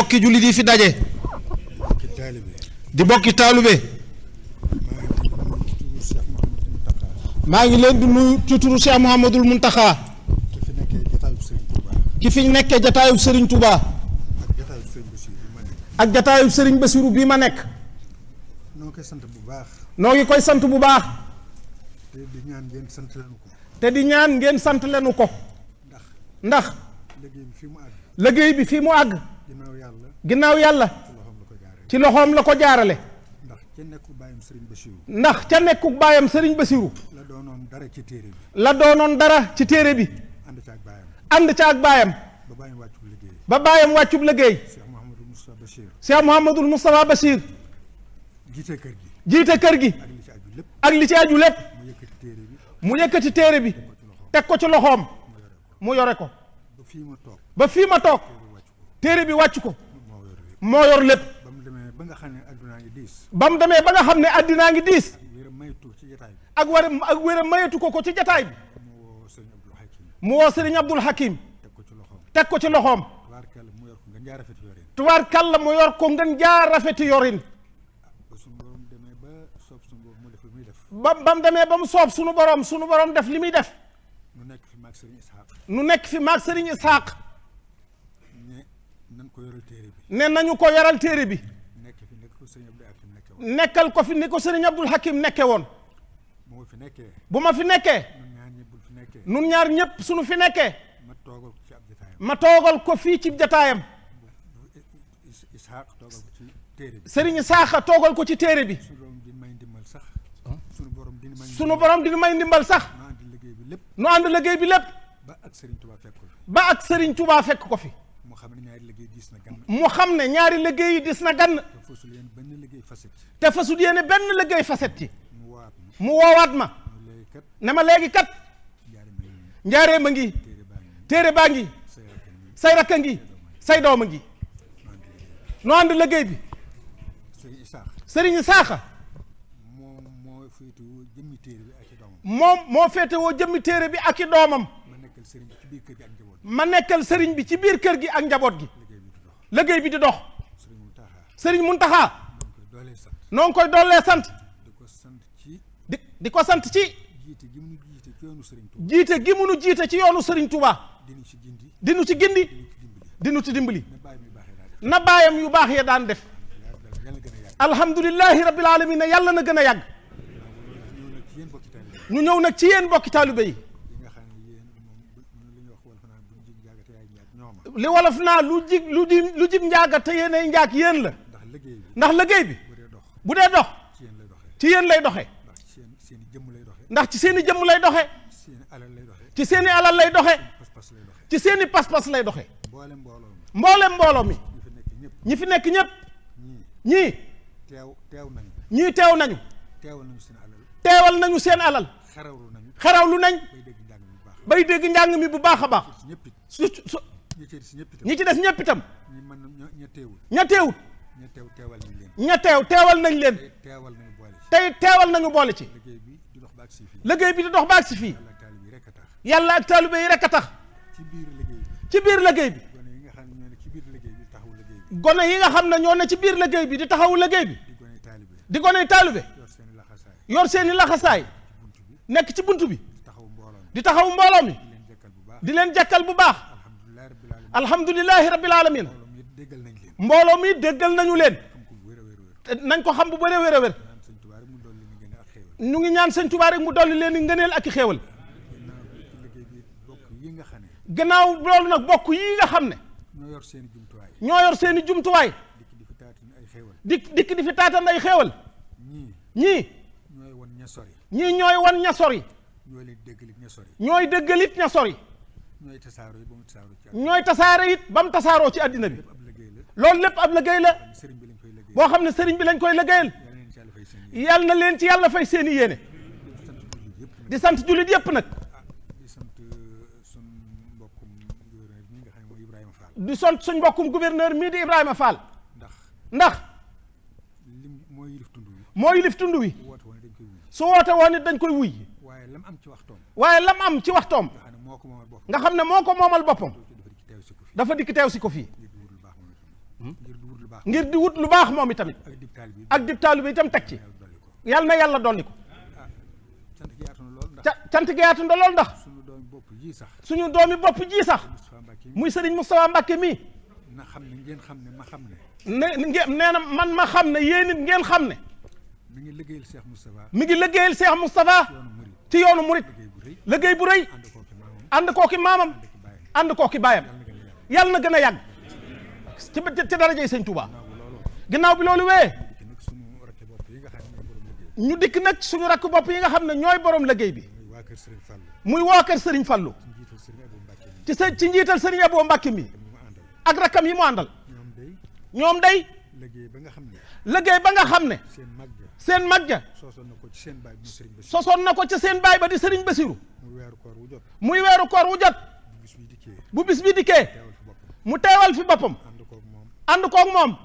bokki jullit yi fi daje di bokki taalube maa ngi leen di nuyu ci turu Cheikh Mouhamadoul Mountakha ki fi nekkee jataayu Serigne Touba ak jataayu Serigne Bassirou bii ma nekk noo koy sant bu baax noo ngi koy sant bu baax te di ñaan ngeen sant leenu ko te di ñaan ngeen sant leenu ko ndax liggéey bi fii mu àgg ginnaaw yàlla ci loxoom la ko jaarale ndax ca nekku baayam Serigne Bassirou ndax ca nekku baayam Serigne Bassirou la doonoon dara ci téere bi la doonoon dara ci téere bi ànd ca ak baayam ànd ca ak baayam ba baayam wàccub liggéey ba baayam wàccub liggéey Cheikh Mouhamadoul Moustapha Bachir jiite kër gi jiite kër gi ak li ci aju lépp mu yëkkati téere bi teg ko ci loxoom mu yore ko ba fii ma toog téere bi wàcc ko moo yor lépp ba mu demee ba nga xam ne addunaa ngi diis ba mu demee ba nga xam ne addinaa ngi diis ak wér a mayatu ko ci jataay bi mu woo Serigne Abdoul Hakim teg ko ci loxoom tubaarkàlla mu yor ko ngeen jaar rafeti yorin ba mu demee ba mu soob sunu borom def li muy def nu nekk fi maag Serigne Ishaq ne nañu ko yoral téere bi nekkal ko fi ni ko Serigne Abdoul Hakim nekke woon bu ma fi nekkee nun ñaar ñëpp suñu fi nekkee ma toogal ko fii ci jataayam Serigne Ishaq toogal ko ci téere bi sunu borom di may ndimbal sax nu ànd liggéey bi lépp ba ak Serigne Touba fekk ko fi mu xam ne ñaari liggéey yi dis na gann te fasul yéene benn liggéey faset ci mu woowaat ma ne ma léegi kat njaaree ma ngi téere baa ngi say rakka ngi say dooma ngi nu ànd liggéey bi Serigne Ishaq moom moo féetewoo jëmmi téere bi ak i doomam ma nekkal Serigne bi ci biir kër gi ak njaboot gi liggéey bi di dox Serigne Mountakha noo ngi koy doolee sant di ko sant ci jiite gi munu jiite ci yoonu Serigne Touba dinu ci gindi dinu ci dimbali na baayam yu baax ya daan def alhamdulillahi rabbil alamin yàlla na gën a yàgg ñu ñëw nag ci yéen bokki taalibe yi li wolof naa lu jib njaaga te yéenay njaag yéen la ndax liggéey bi bu dee dox ci yéen lay doxe ndax ci seeni jëmm lay doxe ci seeni alal lay doxe ci seeni pas-pas lay doxe mboolem mbooloo mi ñi fi nekk ñëpp ñii teew nañu teewal nañu seen alal xarawlu nañ bay dégg njàng mi bu baax a baax ñi ci des ñëpp itam ña teewut ña teewal nañ leen tey teewal nañu boole ci liggéey bi di dox ba agsi fii yàlla ak taalibe yi rek a tax ci biir liggéey bi gone yi nga xam ne ñoo ne ci biir liggéey bi di taxawu liggéey bi di gone taalibe yor seeni laxasaay nekk ci bunt bi di taxawu mbooloo mi di leen jàkkal bu baax alhamdulillahi rabbil alamin mbooloo mi déggal nañu leen te nañ ko xam bu bëree wér a wér ñu ngi ñaan Sëñ Tuubaa rek mu dolli leen i ngëneel ak i xéewal gannaaw loolu nag bokk yi nga xam ne ñoo yor seeni jumtuwaay dikk di fi taatan ay xéewal ñii ñooy wan ña sori ñooy déggalit ña sori ñooy tasaare it ba mu tasaaroo ci àddina bi loolu lépp ab liggéey la boo xam ne sëriñ bi lañ koy liggéeyal yal na leen ci yàlla fay seeni yéene di sant jullit yépp nag di sant suñ mbokkum gouverneur mii di Ibrahima Fall ndax moo yilif tund wi su woote woon it dañ koy wuy waaye lam am ci waxtoom nga xam ne moo ko moomal boppam dafa dikk teew si ko fii ngir di wut lu baax moom itamit ak dib taalibe itam teg ci yal na yàlla dolli ko cant gi yaatu na lool ndax suñu doomi bopp ji sax muy sëriñ Moustapha Mbacke mii na xam ne ngeen xam ne ma xam ne nee na man ma xam ne yéen it ngeen xam ne mi ngi liggéeyal Cheikh Moustapha mi ngi liggéeyal Cheikh Moustapha ci yoonu murit liggéey bu rëy ànd kooki maamam ànd kooki baayam yàlla na gën a yàgg ci darajey sëñ Touba ginnaaw bi loolu wee ñu dikk nag suñu rakk bopp yi nga xam ne ñooy borom liggéey bi muy waa kër Serigne Fallou ci njiital Serigne Abo Mbacke mi ak rakkam yi mu àndal ñoom day liggéey ba nga xam ne seen mag ja sosoon na ko ci seen baay ba di Serigne Bassirou muy weeru koor wu jot bu bis bi dikkee mu teewal fi boppam ànd koog moom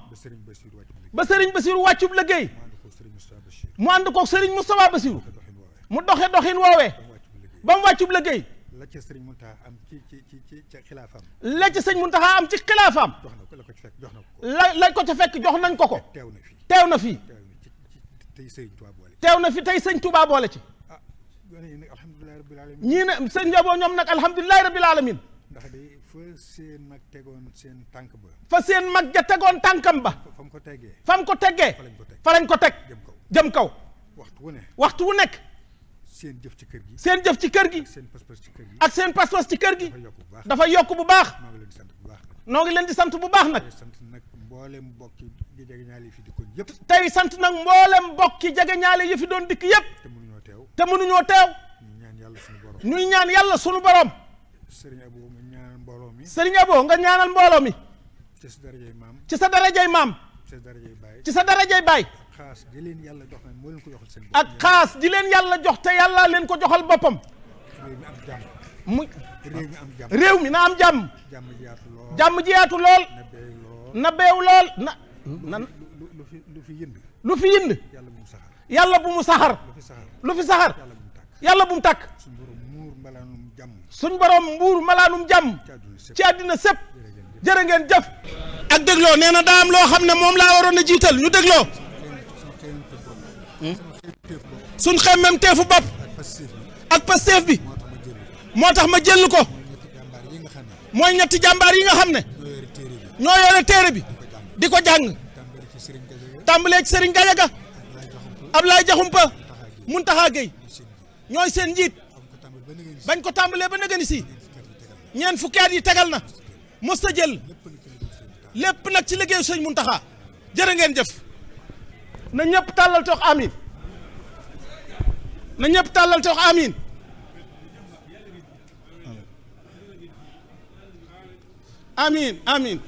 ba Serigne Bassirou wàccub liggéey mu ànd koog Serigne Moustapha Bassirou mu doxe doxin woowee ba mu wàccub liggéey la ca Serigne Mountakha am ci xilaafam la ca Serigne Mountakha am ci xilaafaam la ko ca fekk jox nañ ko teew na fii teew na fi tey sëñ Touba boole ci ñii ne sëñ Njaboo ñoom nag alhamdulilahi rabbil alamin ndax de fa seen mag tegoon seen tànk ba fa seen mag ja tegoon tànkam ba fa mu ko teggee fa lañ ko teg jëm kaw waxtu wu nekk seen jëf ci kër gi ak seen pas-pas ci kër gi dafa yokk bu baax noo ngi leen di sant bu baax nag mboolem bokki jegeñaale yi fi dikkoon yëpp tey sant nag mboolem bokki jegeñaale yi fi doon dikk yëpp te mënuñoo teew ñuy ñaan yàlla sunu borom Serigne Abo nga ñaanal mbooloo mi Serigne Abo nga ñaanal mbooloo mi ci sa darajay maam ci sa darajay maam ci sa darajay baay xaas di leen yàlla jox na moo leen ko joxal seen bopp ak xaas di leen yàlla jox te yàlla leen ko joxal boppam réew mi na am jàmm jàmm ji yaatu lool na beew lool na lu fi yënd yàlla bu mu saxar lu fi saxar yàlla bu mu tàkk suñ borom mbuur malaanum jàmm ci àddina sépp jërë ngeen jëf ak dégloo nee na daa am loo xam ne moom laa waroon a jiital ñu dégloo suñ xemmem teefu bopp ak pasteef bi moo tax ma jël ko mooy ñetti jàmbaar yi nga xam ne ñoo yore téere bi di ko jàng tàmbalee ci Serigne Gadiaga Ablaye Diakhoumpa Mountakha Gueye ñooy seen njiit bañ ko tàmbalee ba nëgëni si ñeent fukki at yi tegal na mos ta jël lépp nag ci liggéeyu Sëñ Mountakha jërë ngeen jëf na ñëpp tàllal toog amin na ñëpp tàllal toog amin amin amin